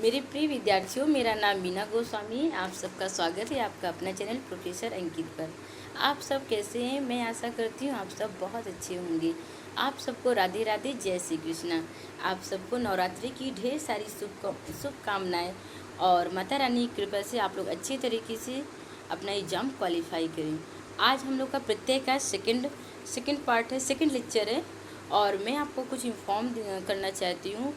मेरे प्रिय विद्यार्थियों, मेरा नाम मीना गोस्वामी है। आप सबका स्वागत है आपका अपना चैनल प्रोफेसर अंकित पर। आप सब कैसे हैं? मैं आशा करती हूँ आप सब बहुत अच्छे होंगे। आप सबको राधे राधे, जय श्री कृष्णा। आप सबको नवरात्रि की ढेर सारी शुभकामनाएँ और माता रानी की कृपा से आप लोग अच्छे तरीके से अपना एग्ज़ाम क्वालिफाई करें। आज हम लोग का प्रत्यय का सेकेंड पार्ट है, सेकेंड लेक्चर है और मैं आपको कुछ इन्फॉर्म करना चाहती हूँ।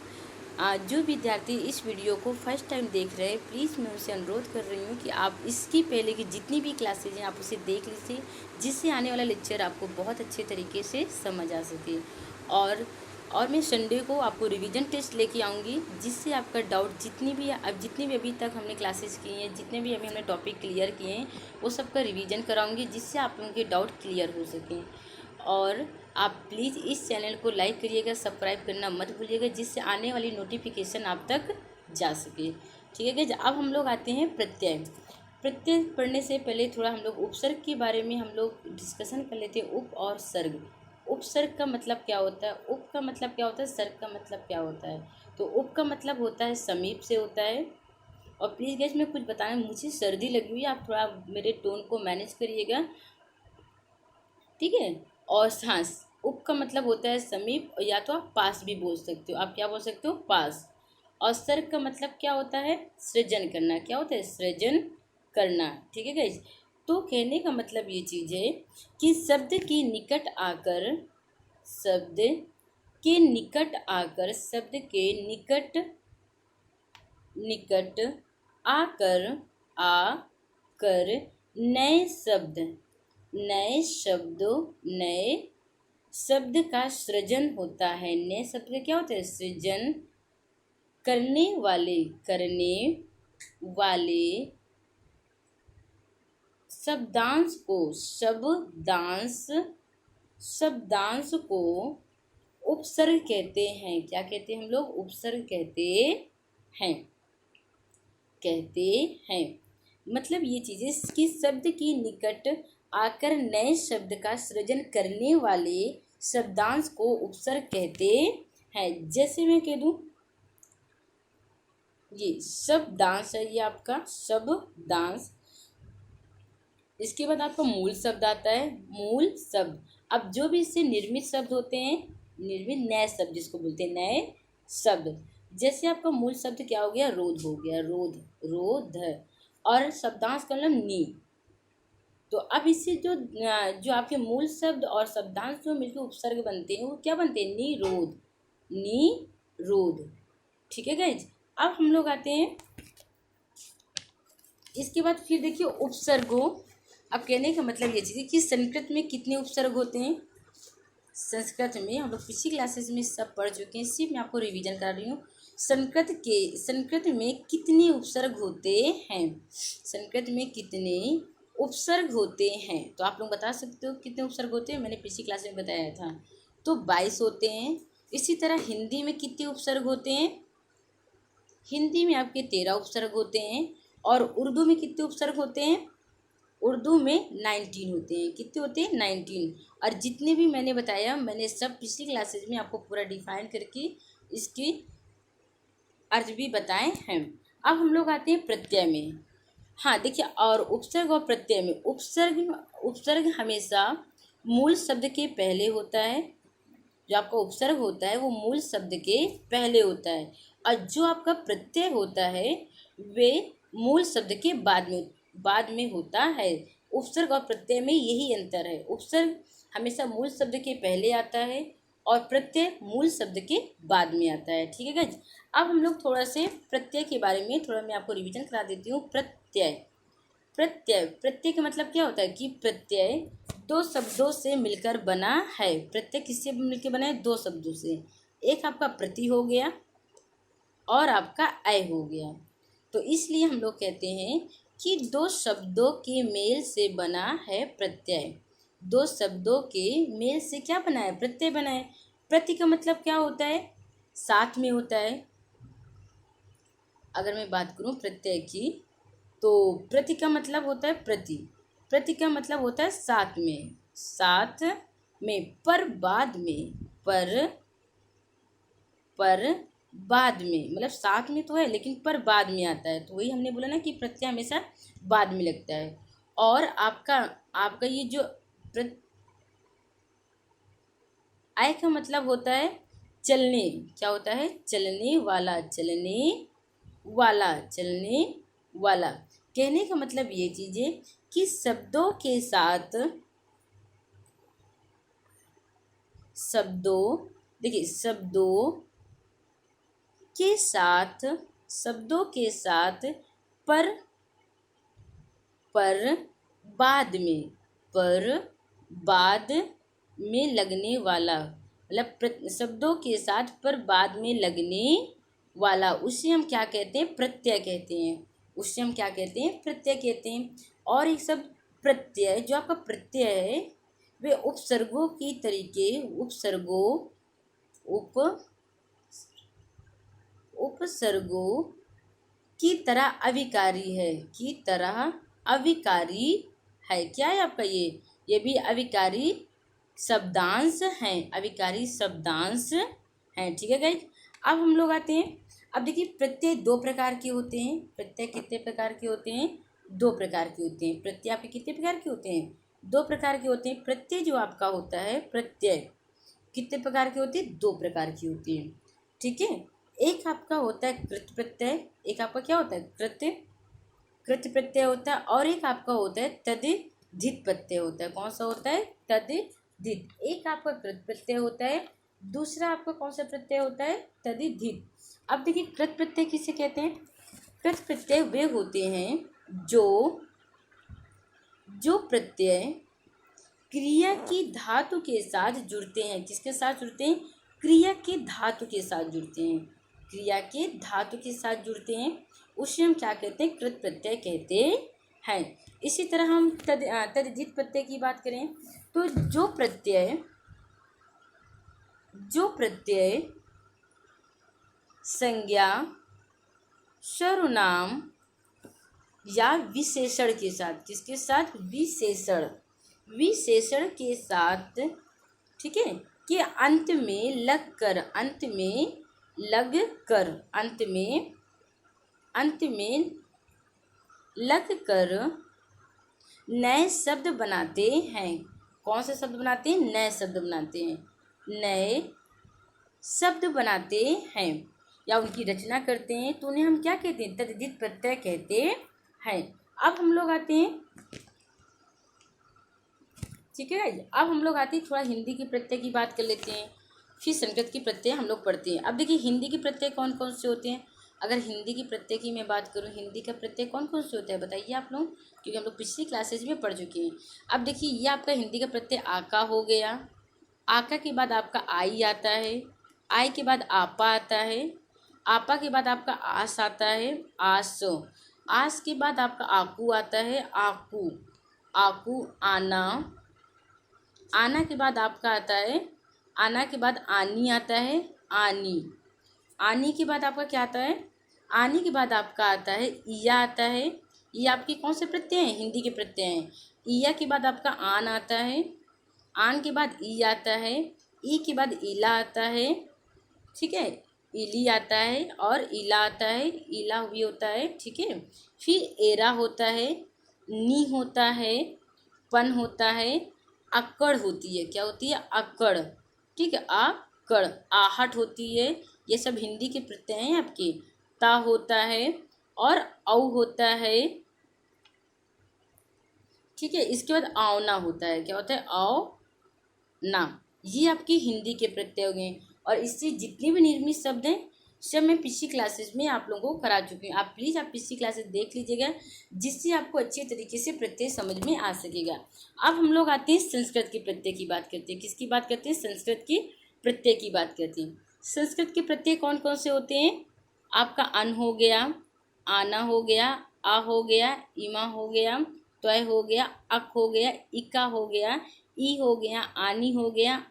जो विद्यार्थी इस वीडियो को फर्स्ट टाइम देख रहे हैं, प्लीज़ मैं उनसे अनुरोध कर रही हूँ कि आप इसकी पहले की जितनी भी क्लासेज हैं आप उसे देख लीजिए, जिससे आने वाला लेक्चर आपको बहुत अच्छे तरीके से समझ आ सके। और मैं संडे को आपको रिवीजन टेस्ट लेके आऊँगी, जिससे आपका डाउट जितनी भी अभी तक हमने क्लासेस की हैं, जितने भी अभी हमने टॉपिक क्लियर किए हैं, वो सबका रिवीजन कराऊँगी, जिससे आप लोगों के डाउट क्लियर हो सकें। और आप प्लीज़ इस चैनल को लाइक करिएगा, सब्सक्राइब करना मत भूलिएगा, जिससे आने वाली नोटिफिकेशन आप तक जा सके। ठीक है गाइस, अब हम लोग आते हैं प्रत्यय। प्रत्यय पढ़ने से पहले थोड़ा हम लोग उपसर्ग के बारे में हम लोग डिस्कशन कर लेते हैं। उप और सर्ग। उपसर्ग का मतलब क्या होता है, उप का मतलब क्या होता है, सर्ग का मतलब क्या होता है। तो उप का मतलब होता है समीप से होता है। और प्लीज़ गाइस, मैं कुछ बताना, मुझे सर्दी लगी हुई है, आप थोड़ा मेरे टोन को मैनेज करिएगा, ठीक है। और हाँ, उप का मतलब होता है समीप, या तो आप पास भी बोल सकते हो। आप क्या बोल सकते हो? पास। और सर्ग का मतलब क्या होता है? सृजन करना। क्या होता है? सृजन करना। ठीक है गाइस। तो कहने का मतलब ये चीज़ है कि शब्द के निकट आकर, शब्द के निकट आकर, शब्द के निकट निकट आकर, आकर नए शब्द का सृजन होता है। नए शब्द का क्या होता है? सृजन करने वाले शब्दांश को उपसर्ग कहते हैं। क्या कहते हैं हम लोग? उपसर्ग कहते हैं। मतलब ये चीज़ें कि शब्द के निकट आकर नए शब्द का सृजन करने वाले शब्दांश को उपसर्ग कहते हैं। जैसे मैं कह दूं, ये शब्दांश है, ये आपका शब्दांश। इसके बाद आपका मूल शब्द आता है। मूल शब्द, अब जो भी इससे निर्मित शब्द होते हैं, निर्मित नए शब्द जिसको बोलते हैं नए शब्द। जैसे आपका मूल शब्द क्या हो गया? रोध हो गया, रोध। और शब्दांश का मतलब नी। तो अब इससे जो आपके मूल शब्द और शब्दांश जो मिलकर उपसर्ग बनते हैं, वो क्या बनते हैं? निरोध। ठीक है गाइज। अब हम लोग आते हैं इसके बाद, फिर देखिए उपसर्गों। अब कहने का मतलब ये चीज़ है कि संस्कृत में कितने उपसर्ग होते हैं। संस्कृत में हम लोग पिछली क्लासेस में सब पढ़ चुके हैं, सिर्फ मैं आपको रिवीजन कर रही हूँ। संस्कृत में कितने उपसर्ग होते हैं? संस्कृत में कितने उपसर्ग होते हैं? तो आप लोग बता सकते हो कितने उपसर्ग होते हैं। मैंने पिछली क्लास में बताया था। तो 22 होते हैं। इसी तरह हिंदी में कितने उपसर्ग होते हैं? हिंदी में आपके 13 उपसर्ग होते हैं। और उर्दू में कितने उपसर्ग होते हैं? उर्दू में 19 होते हैं। कितने होते हैं? 19। और जितने भी मैंने बताया, मैंने सब पिछली क्लासेज में आपको पूरा डिफाइन करके इसकी अर्थ भी बताए हैं। अब हम लोग आते हैं प्रत्यय में। हाँ देखिए, और उपसर्ग और प्रत्यय में, उपसर्ग हमेशा मूल शब्द के पहले होता है। जो आपका उपसर्ग होता है वो मूल शब्द के पहले होता है, और जो आपका प्रत्यय होता है वे मूल शब्द के बाद में होता है। उपसर्ग और प्रत्यय में यही अंतर है। उपसर्ग हमेशा मूल शब्द के पहले आता है और प्रत्यय मूल शब्द के बाद में आता है। ठीक है गाइस। अब हम लोग थोड़ा से प्रत्यय के बारे में थोड़ा मैं आपको रिवीजन करा देती हूँ। प्रत्यय का मतलब क्या होता है कि प्रत्यय दो शब्दों से मिलकर बना है। प्रत्यय किससे मिलकर बना है? दो शब्दों से। एक आपका प्रति हो गया और आपका अय हो गया। तो इसलिए हम लोग कहते हैं कि दो शब्दों के मेल से बना है प्रत्यय। दो शब्दों के मेल से क्या बना है? प्रत्यय बना है। प्रति का मतलब क्या होता है? साथ में होता है। अगर मैं बात करूं प्रत्यय की, तो प्रति का मतलब होता है प्रति का मतलब होता है साथ में, पर बाद में, बाद में, मतलब साथ में तो है लेकिन पर बाद में आता है, तो वही हमने बोला ना कि प्रत्यय हमेशा बाद में लगता है। और आपका आपका ये जो आय का मतलब होता है चलने, क्या होता है, चलने वाला, चलने वाला, चलने वाला। कहने का मतलब ये चीज़ें कि शब्दों के साथ, शब्दों, देखिए शब्दों के साथ, शब्दों के साथ पर पर बाद में, पर बाद में लगने वाला, मतलब शब्दों के साथ पर बाद में लगने वाला, उसे हम क्या कहते हैं, प्रत्यय कहते हैं। उसे हम क्या कहते हैं, प्रत्यय कहते हैं। और एक शब्द प्रत्यय, जो आपका प्रत्यय है वे उपसर्गों की तरीके, उपसर्गों की तरह अविकारी है, की तरह अविकारी है। क्या है आपका ये भी अविकारी शब्दांश हैं, अविकारी शब्दांश हैं। ठीक है गाइस। अब हम लोग आते हैं, अब देखिए प्रत्यय दो प्रकार के होते हैं। प्रत्यय कितने प्रकार के होते हैं, दो प्रकार के होते हैं। प्रत्यय आपके कितने प्रकार के होते हैं, दो प्रकार के होते हैं। प्रत्यय जो आपका होता है, प्रत्यय कितने प्रकार के होते हैं, दो प्रकार की होती है। ठीक है। एक आपका होता है कृत प्रत्यय, एक आपका क्या होता है, कृत प्रत्यय होता है, और एक आपका होता है तद्धित प्रत्यय होता है। कौन सा होता है, तद्धित। एक आपका कृत प्रत्यय होता है, दूसरा आपका कौन सा प्रत्यय होता है, तद्धित। अब देखिए कृत प्रत्यय किसे कहते हैं, कृत प्रत्यय वे होते हैं जो प्रत्यय क्रिया की धातु के साथ जुड़ते हैं। किसके साथ जुड़ते हैं, क्रिया के धातु के साथ जुड़ते हैं, क्रिया के धातु के साथ जुड़ते हैं, उसे हम क्या कहते हैं, कृत प्रत्यय कहते हैं। इसी तरह हम तद्धित प्रत्यय की बात करें तो जो प्रत्यय संज्ञा, सर्वनाम या विशेषण के साथ, किसके साथ, विशेषण के साथ, ठीक है, कि अंत में लग कर नए शब्द बनाते हैं। कौन से शब्द बनाते हैं, नए शब्द बनाते हैं, नए शब्द बनाते हैं या उनकी रचना करते हैं, तो उन्हें हम क्या कहते हैं, तद्धित प्रत्यय कहते हैं। अब हम लोग आते हैं, ठीक है, अब हम लोग आते हैं थोड़ा हिंदी के प्रत्यय की बात कर लेते हैं, फिर संस्कृत की प्रत्यय हम लोग पढ़ते हैं। अब देखिए हिंदी के प्रत्यय कौन कौन से होते हैं। अगर हिंदी की प्रत्यय की मैं बात करूँ, हिंदी का प्रत्यय कौन कौन से होता है बताइए आप लोग, क्योंकि हम लोग पिछली क्लासेज में पढ़ चुके हैं। अब देखिए ये आपका हिंदी का प्रत्यय आका हो गया, आका के बाद आपका आई आता है, आई के बाद आपा आता है, आपा के बाद आपका आस आता है, आस के बाद आपका आकू आता है, आकू, आना के बाद आपका आता है, आना के बाद आनी आता है, आनी के बाद आपका क्या आता है, आनी के बाद आपका आता है ईया आता है। ये आपके कौन से प्रत्यय हैं, हिंदी के प्रत्यय हैं। ईया के बाद आपका आन आता है, आन के बाद ई आता है, ई के बाद ईला आता है, ठीक है, इली आता है और इला आता है, इला भी होता है, ठीक है। फिर एरा होता है, नी होता है, पन होता है, अक्कड़ होती है, क्या होती है, अक्कड़, ठीक है, आकड़, आहट होती है। ये सब हिंदी के प्रत्यय हैं आपके। ता होता है और औ होता है, ठीक है। इसके बाद आवना होता है, क्या होता है, ना। ये आपके हिंदी के प्रत्यय हो गए। और इससे जितने भी निर्मित शब्द हैं सब मैं पिछली क्लासेस में आप लोगों को करा चुकी हूँ। आप प्लीज़ आप पिछली क्लासेस देख लीजिएगा, जिससे आपको अच्छे तरीके से प्रत्यय समझ में आ सकेगा। अब हम लोग आते हैं संस्कृत के प्रत्यय की बात करते हैं। किसकी बात करते हैं, संस्कृत की प्रत्यय की बात करते हैं। संस्कृत के प्रत्यय कौन कौन से होते हैं, आपका अन हो गया, आना हो गया, आ हो गया, इमा हो गया, त्वय हो गया, अक हो गया, इका हो गया, ई हो गया, आनी हो गया,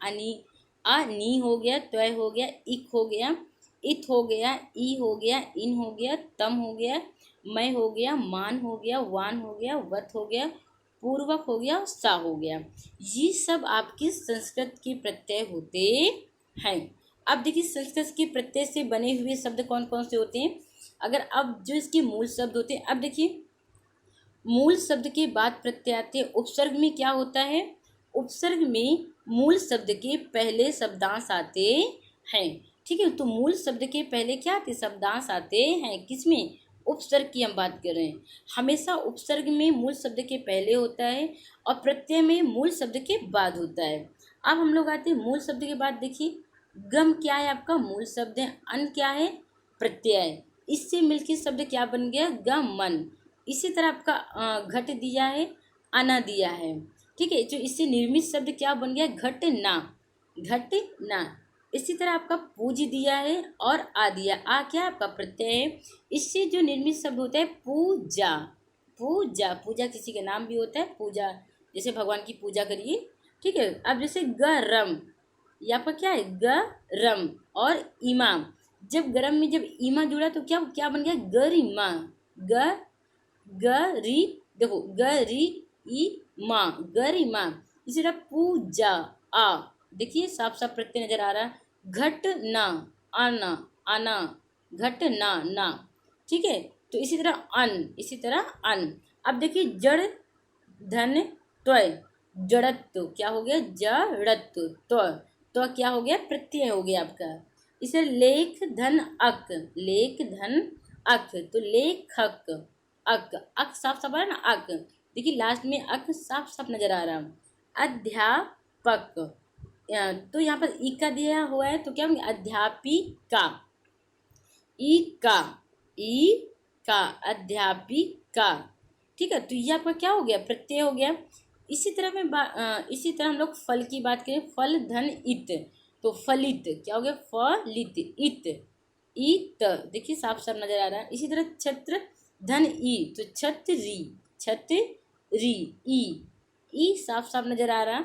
नी हो गया, त्वय हो गया, इक हो गया, इत हो गया, ई हो गया, इन हो गया, तम हो गया, मैं हो गया, मान हो गया, वान हो गया, वत हो गया, पूर्वक हो गया, सा हो गया। ये सब आपके संस्कृत के प्रत्यय होते हैं। अब देखिए संस्कृत के प्रत्यय से बने हुए शब्द कौन कौन से होते हैं। अगर अब जो इसके मूल शब्द होते हैं, अब देखिए मूल शब्द के बाद प्रत्यय आते हैं। उपसर्ग में क्या होता है, उपसर्ग में मूल शब्द के पहले शब्दांश आते हैं। ठीक है, तो मूल शब्द के पहले क्या आते, शब्दांश आते हैं। किसमें, उपसर्ग की हम बात कर रहे हैं। हमेशा उपसर्ग में मूल शब्द के पहले होता है और प्रत्यय में मूल शब्द के बाद होता है। अब हम लोग आते हैं मूल शब्द के बाद। देखिए गम क्या है, आपका मूल शब्द है। अन क्या है, प्रत्यय है। इससे मिलकर शब्द क्या बन गया, गमन। इसी तरह आपका घट दिया है, अना दिया है। ठीक है, जो इससे निर्मित शब्द क्या बन गया, घटना, घटना। इसी तरह आपका पूज दिया है और आ दिया। आ क्या आपका प्रत्यय है। इससे जो निर्मित शब्द होता है पूजा, पूजा, पूजा किसी का नाम भी होता है पूजा, जैसे भगवान की पूजा करिए। ठीक है, अब जैसे गरम, ये आपका क्या है, गरम। और इमाम, जब गरम में जब ईमा जुड़ा तो क्या क्या बन गया, गरिमा। गरी, देखो गरी ई माँ, गरिमा। इसी तरह पूजा, आ, देखिए साफ साफ प्रत्यय नजर आ रहा है। घटना, आना, आना, घटना, ना। ठीक है, तो इसी तरह अन, इसी तरह अन। अब देखिए जड़ धन त्वय, जड़त्व क्या हो गया, जड़त्व। तो क्या हो गया, प्रत्यय हो गया आपका। इसे लेख धन अक, लेख धन अक, तो लेखक, अक, अक साफ साफ आ रहा है ना, अक। देखिए लास्ट में अक साफ साफ नजर आ रहा है। अध्यापक, तो यहाँ पर ई का दिया हुआ है तो क्या होंगे, अध्यापिका, ई का, ई का, अध्यापिका। ठीक है, तो ये आपका क्या हो गया, प्रत्यय हो गया। इसी तरह इसी तरह हम लोग फल की बात करें। फल धन इत, तो फलित क्या हो गया, फलित, इत, इत। देखिए साफ साफ नजर आ रहा है। इसी तरह छत्र धन ई, तो छतरी, छतरी, ई साफ साफ नजर आ रहा।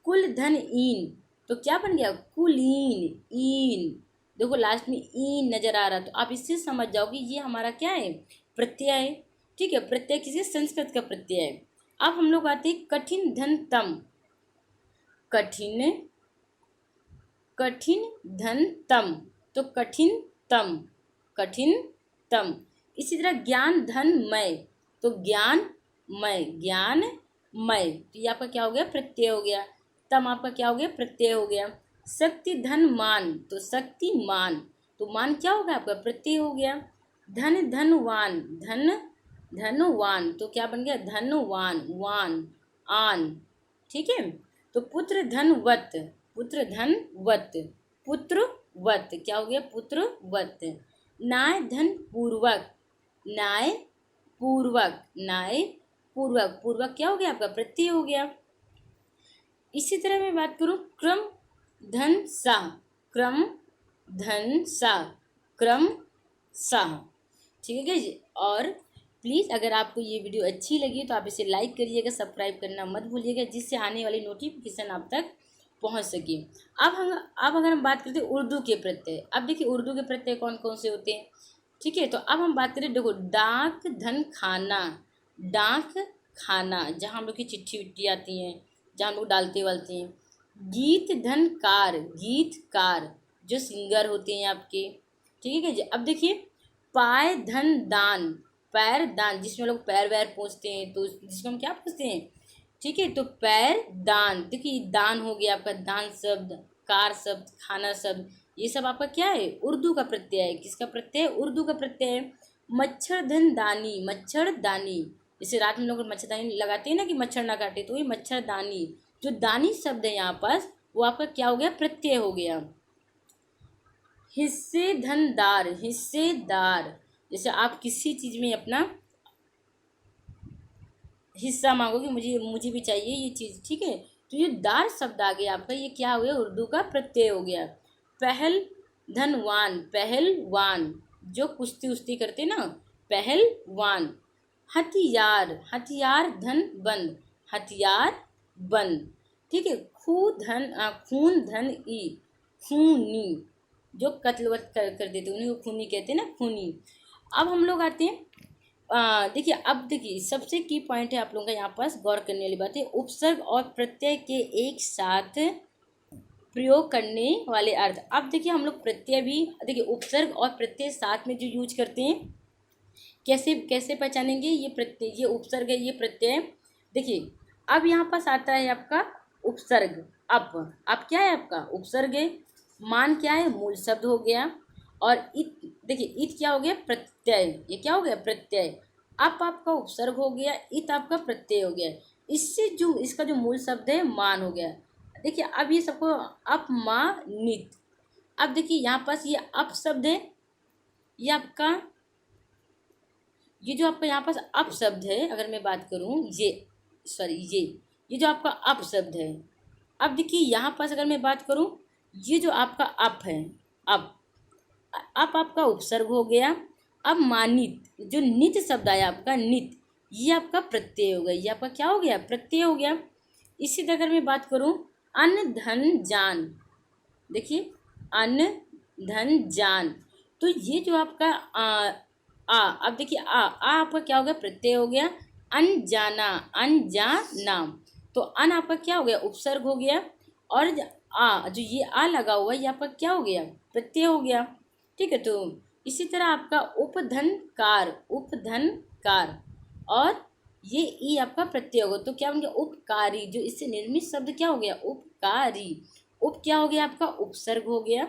कुल धन ईन, तो क्या बन गया, कुलीन, ईन। देखो लास्ट में ईन नजर आ रहा, तो आप इससे समझ जाओगे ये हमारा क्या है, प्रत्यय है। ठीक है, प्रत्यय किसी संस्कृत का प्रत्यय है। अब हम लोग आते हैं कठिन धन तम, कठिन, कठिन धन तम, तो कठिन तम, कठिन तम। इसी तरह ज्ञान धन मय, तो ज्ञान मय, ज्ञान मय। तो ये आपका क्या हो गया, प्रत्यय हो गया। तम आपका क्या हो गया, प्रत्यय हो गया। शक्ति धन मान, तो शक्तिमान, तो मान क्या होगा आपका, प्रत्यय हो गया। धन धनवान, धन धनवान, तो क्या बन गया, धनवान, वान, आन। ठीक है, तो पुत्र धनवत, पुत्र धनवत, पुत्रवत, क्या हो गया, पुत्रवत। न्याय धन पूर्वक, न्याय पूर्वक, न्याय पूर्वक, पूर्वक क्या हो गया आपका, प्रत्यय हो गया। इसी तरह मैं बात करूं क्रम धन सा, क्रम धन सा, क्रम सा। ठीक है जी। और प्लीज़ अगर आपको ये वीडियो अच्छी लगी तो आप इसे लाइक करिएगा, सब्सक्राइब करना मत भूलिएगा, जिससे आने वाली नोटिफिकेशन आप तक पहुंच सके। अब अगर हम बात करते हैं उर्दू के प्रत्यय। अब देखिए उर्दू के प्रत्यय कौन कौन से होते हैं। ठीक है, तो अब हम बात करें, देखो डाक धन खाना, डाक खाना, जहाँ हम लोग की चिट्ठी विट्ठी आती हैं, जहाँ हम लोग डालते वालते हैं। गीत धन कार, गीतकार, जो सिंगर होते हैं आपके। ठीक है जी। अब देखिए पाय धन दान, पैर दान, जिसमें लोग पैर वैर पोंछते हैं, तो जिसको हम क्या पूछते हैं। ठीक है, तो पैर दान, देखिए दान हो गया आपका, दान शब्द, कार शब्द, खाना शब्द, ये सब आपका क्या है, उर्दू का प्रत्यय है। किसका प्रत्यय है, उर्दू का प्रत्यय है। मच्छरधन दानी, मच्छरदानी, जैसे रात में लोग मच्छरदानी लगाते हैं ना कि मच्छर ना काटे, तो ये मच्छरदानी, जो दानी शब्द है यहाँ पास, वो आपका क्या हो गया, प्रत्यय हो गया। हिस्से धनदार, हिस्सेदार, जैसे आप किसी चीज़ में अपना हिस्सा मांगोगे, मुझे भी चाहिए ये चीज़। ठीक है, तो ये दार शब्द आ गया आपका, ये क्या हो गया, उर्दू का प्रत्यय हो गया। पहल धनवान, पहलवान, जो कुश्ती उस्ती करते ना, पहलवान। हथियार, हथियार धन बंद, हथियार बंद। ठीक है, खून धन ई, खूनी, जो कत्ल कर देते उन्हीं को खूनी कहते हैं ना, खूनी। अब हम लोग आते हैं देखिए, अब देखिए सबसे की पॉइंट है आप लोगों का यहाँ पास गौर करने वाली बात है। उपसर्ग और प्रत्यय के एक साथ प्रयोग करने वाले अर्थ। अब देखिए हम लोग प्रत्यय भी देखिए उपसर्ग और प्रत्यय साथ में जो यूज करते हैं, कैसे कैसे पहचानेंगे, ये प्रत्यय, ये उपसर्ग है, ये प्रत्यय। देखिए अब यहाँ पास आता है आपका उपसर्ग। अब क्या है आपका उपसर्ग है, मान क्या है मूल शब्द हो गया, और इत, देखिए इत क्या हो गया प्रत्यय, ये क्या हो गया प्रत्यय। अब आपका उपसर्ग हो गया, इत आपका प्रत्यय हो गया, इससे जो इसका जो मूल शब्द है मान हो गया। देखिए अब ये सबको अपमानित। अब देखिए यहाँ पास ये अप शब्द है, ये आपका ये जो आपका यहाँ पास अप शब्द है, अगर मैं बात करूँ ये सॉरी ये जो आपका अप शब्द है। अब देखिए यहाँ पास अगर मैं बात करूँ, ये जो आपका अप है, अप आपका उपसर्ग हो गया। अब मानित, जो नित शब्द आया आपका नित, ये आपका प्रत्यय हो गया, ये आपका क्या हो गया प्रत्यय हो गया। इसी तरह अगर मैं बात करूँ अन्न धन जान, देखिए अन्न धन जान, तो ये जो आपका अब देखिए आपका क्या हो गया प्रत्यय हो गया। अनजाना, अनजाना, तो अन आपका क्या हो गया उपसर्ग हो गया, और जो ये लगा हुआ है ये आपका क्या हो गया प्रत्यय हो गया। ठीक है, तो इसी तरह आपका उपधनकार, उपधनकार, और ये ई आपका प्रत्यय होगा, तो क्या बन गया उपकारी, जो इससे निर्मित शब्द क्या हो गया उपकारी। उप क्या हो गया आपका उपसर्ग हो गया,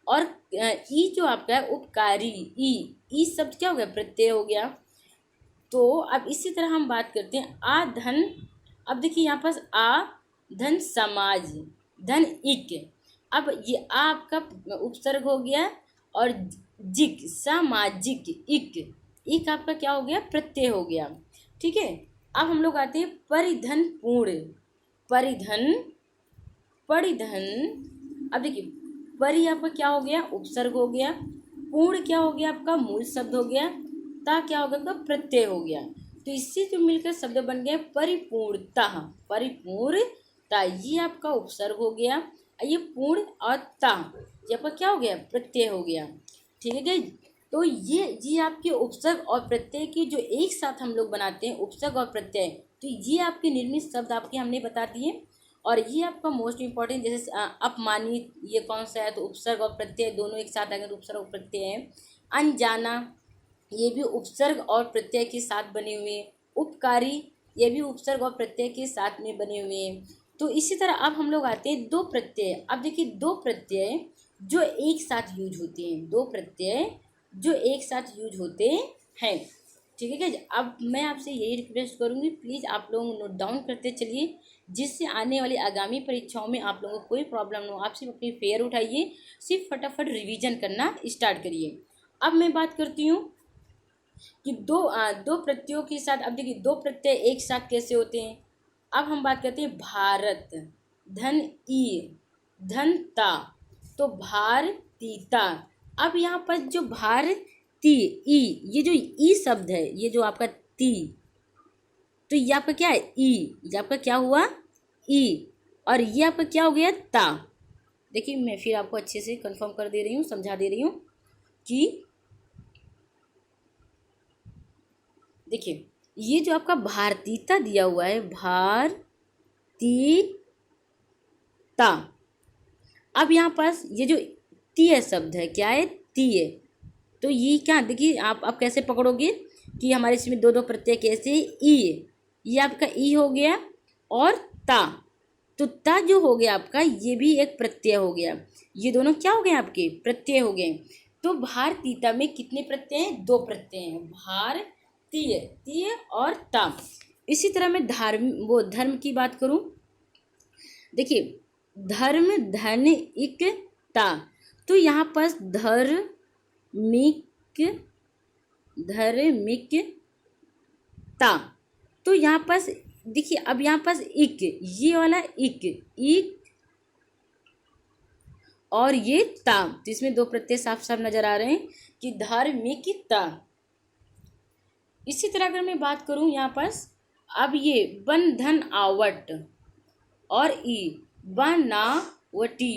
और ई जो आपका है उपकारी, ई शब्द क्या हो गया प्रत्यय हो गया। तो अब इसी तरह हम बात करते हैं आ धन। अब देखिए यहाँ पास आ धन समाज, धन इक, अब ये आपका उपसर्ग हो गया, और जिक सामाजिक, इक आपका क्या हो गया प्रत्यय हो गया। ठीक है, अब हम लोग आते हैं परिधन पूर्ण, परिधन, परिधन। अब देखिए परि आपका क्या हो गया उपसर्ग हो गया, पूर्ण क्या हो गया आपका मूल शब्द हो गया, ता क्या हो गया आपका प्रत्यय हो गया, तो इससे जो मिलकर शब्द बन गया परिपूर्णता, परिपूर्णता, ये आपका उपसर्ग हो गया, ये पूर्ण और ता ये आपका क्या हो गया प्रत्यय हो गया। ठीक है गाइस, तो ये आपके उपसर्ग और प्रत्यय की जो एक साथ हम लोग बनाते हैं उपसर्ग और प्रत्यय, तो ये आपके निर्मित शब्द आपके हमने बता दिए। और ये आपका मोस्ट इंपॉर्टेंट, जैसे अपमानित ये कौन सा है, तो उपसर्ग और प्रत्यय दोनों एक साथ आएंगे तो उपसर्ग और प्रत्यय है। अनजाना ये भी उपसर्ग और प्रत्यय के साथ बने हुए हैं। उपकारी ये भी उपसर्ग और प्रत्यय के साथ में बने हुए हैं। तो इसी तरह अब हम लोग आते हैं दो प्रत्यय। अब देखिए दो प्रत्यय जो एक साथ यूज होते हैं, दो प्रत्यय जो एक साथ यूज होते हैं। ठीक है क्या, अब मैं आपसे यही रिक्वेस्ट करूँगी, प्लीज़ आप लोग नोट डाउन करते चलिए, जिससे आने वाली आगामी परीक्षाओं में आप लोगों को कोई प्रॉब्लम ना हो। आप सिर्फ अपनी फेयर उठाइए, सिर्फ फटाफट रिवीजन करना स्टार्ट करिए। अब मैं बात करती हूँ कि दो प्रत्ययों के साथ, अब देखिए दो प्रत्यय एक साथ कैसे होते हैं। अब हम बात करते हैं भारत, धन ई, धन ता, तो भारतीता। अब यहाँ पर जो भारती ई, ये जो ई शब्द है, ये जो आपका ती, तो ये आपका क्या है ई, ये आपका क्या हुआ ई, और ये आपका क्या हो गया ता। देखिए मैं फिर आपको अच्छे से कंफर्म कर दे रही हूँ, समझा दे रही हूँ कि देखिए ये जो आपका भारतीयता दिया हुआ है, भारतीयता, अब यहाँ पास ये जो तीय शब्द है क्या है तीय, तो ये क्या देखिए आप कैसे पकड़ोगे कि हमारे इसमें दो दो प्रत्यय कैसे, ई, ये आपका ई हो गया, और ता, तो ता जो हो गया आपका ये भी एक प्रत्यय हो गया, ये दोनों क्या हो गए आपके प्रत्यय हो गए। तो भारतीयता में कितने प्रत्यय हैं, दो प्रत्यय हैं, भारतीय, तीय और ता। इसी तरह मैं धर्म की बात करूं, देखिए धर्म धन इक ता, तो यहाँ पर धर्मिकता, तो यहाँ पास देखिए अब यहाँ पास इक, ये वाला इक और ये ता, तो इसमें दो प्रत्यय साफ साफ नजर आ रहे हैं कि धार्मिकता। इसी तरह अगर मैं बात करूं यहाँ पास, अब ये बंधन आवट और ई बनावटी,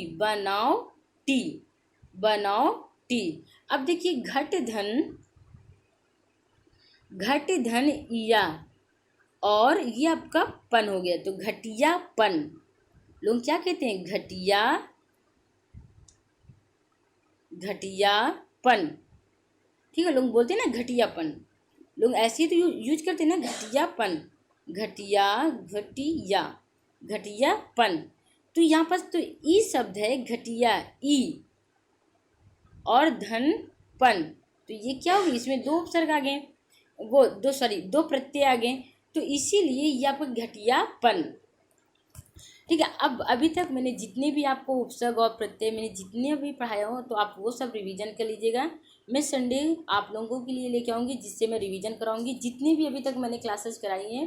बनावटी। अब देखिए घट धन इया, और ये आपका पन हो गया, तो घटियापन, लोग क्या कहते हैं? घटिया, घटियापन। ठीक है, लोग बोलते हैं ना घटियापन, लोग ऐसे ही तो यूज करते हैं ना, घटियापन, घटिया, घटिया, घटियापन। तो यहाँ पर तो ई शब्द है, घटिया, ई, और धन, पन। तो ये क्या होगी? इसमें दो उपसर्ग आ गए, वो दो प्रत्यय आ गए, तो इसीलिए ये आपको घटियापन। ठीक है, अब अभी तक मैंने जितने भी आपको उपसर्ग और प्रत्यय मैंने जितने भी पढ़ाया हो, तो आप वो सब रिवीजन कर लीजिएगा। मैं संडे आप लोगों के लिए लेके आऊँगी, जिससे मैं रिवीजन कराऊंगी जितनी भी अभी तक मैंने क्लासेस कराई हैं।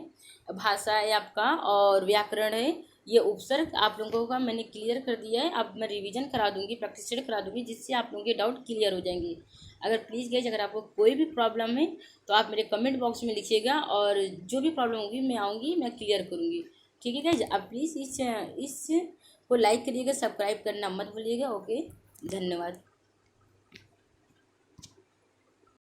भाषा है आपका और व्याकरण है, ये उपसर्ग आप लोगों का मैंने क्लियर कर दिया है। अब मैं रिवीजन करा दूंगी, प्रैक्टिस करा दूंगी, जिससे आप लोगों के डाउट क्लियर हो जाएंगे। अगर प्लीज़ गाइज, अगर आपको कोई भी प्रॉब्लम है तो आप मेरे कमेंट बॉक्स में लिखिएगा, और जो भी प्रॉब्लम होगी मैं आऊँगी, मैं क्लियर करूँगी। ठीक है गाइज, अब प्लीज़ इस को लाइक करिएगा, सब्सक्राइब करना मत भूलिएगा। ओके, धन्यवाद।